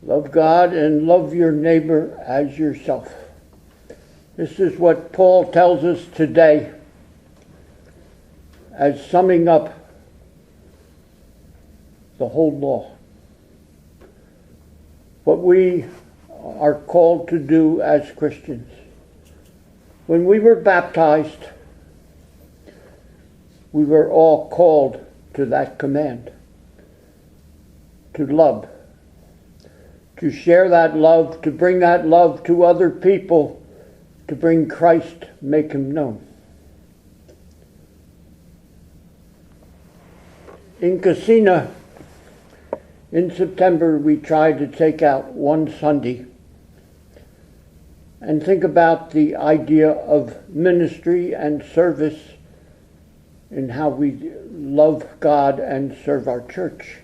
Love God and love your neighbor as yourself. This is what Paul tells us today as summing up the whole law. What we are called to do as Christians. When we were baptized, we were all called to that command, to love, to share that love, to bring that love to other people, to bring Christ, make him known. In Casina, in September, we tried to take out one Sunday and think about the idea of ministry and service in how we love God and serve our church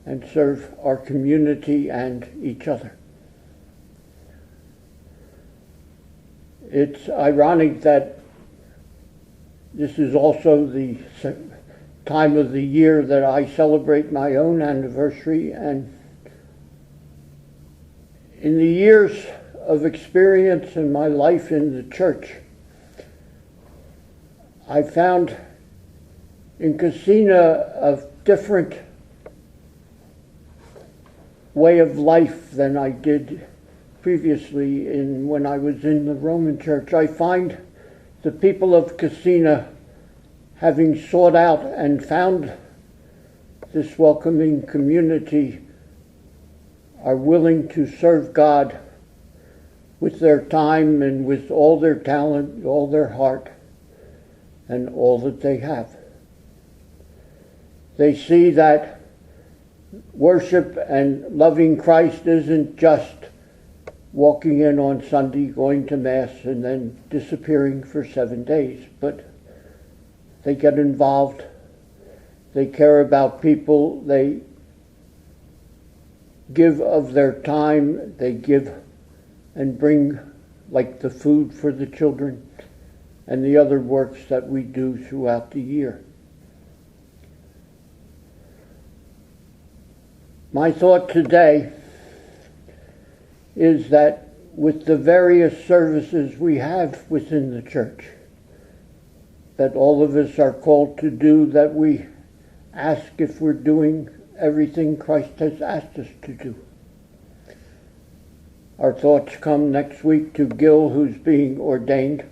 and serve our community and each other. It's ironic that this is also the time of the year that I celebrate my own anniversary, and in the years of experience in my life in the church, I found in Casina a different way of life than I did previously when I was in the Roman Church. I find the people of Casina, having sought out and found this welcoming community, are willing to serve God with their time and with all their talent, all their heart, and all that they have. They see that worship and loving Christ isn't just walking in on Sunday, going to Mass, and then disappearing for 7 days, but they get involved, they care about people, they give of their time, they give and bring, like the food for the children and the other works that we do throughout the year. My thought today is that with the various services we have within the church, that all of us are called to do, that we ask if we're doing everything Christ has asked us to do. Our thoughts come next week to Gil, who's being ordained,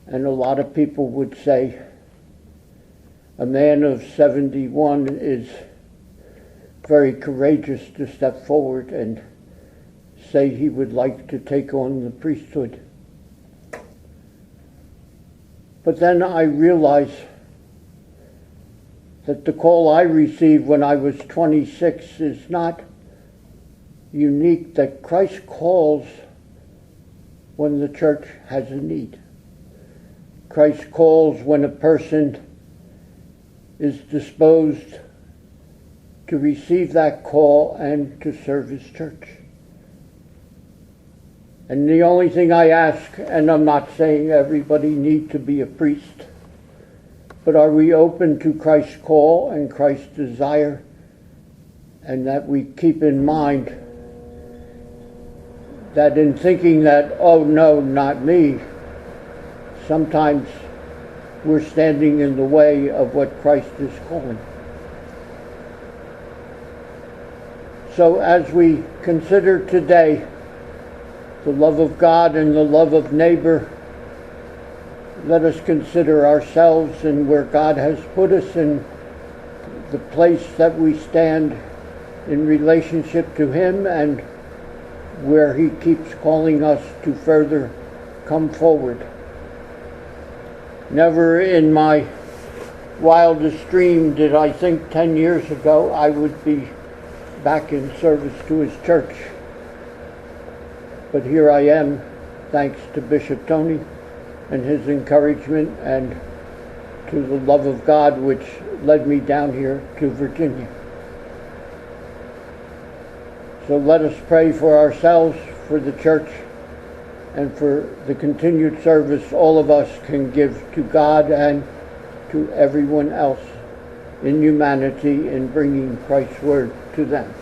and a lot of people would say a man of 71 is very courageous to step forward and say he would like to take on the priesthood. But then I realize that the call I received when I was 26 is not unique, that Christ calls when the church has a need. Christ calls when a person is disposed to receive that call and to serve his church. And the only thing I ask, and I'm not saying everybody need to be a priest, but are we open to Christ's call and Christ's desire, and that we keep in mind that in thinking that, oh no, not me, sometimes we're standing in the way of what Christ is calling. So as we consider today the love of God and the love of neighbor, let us consider ourselves and where God has put us in the place that we stand in relationship to him, and where he keeps calling us to further come forward. Never in my wildest dream did I think 10 years ago I would be back in service to his church. But here I am, thanks to Bishop Tony and his encouragement, and to the love of God which led me down here to Virginia. So let us pray for ourselves, for the church, and for the continued service all of us can give to God and to everyone else in humanity in bringing Christ's word to them.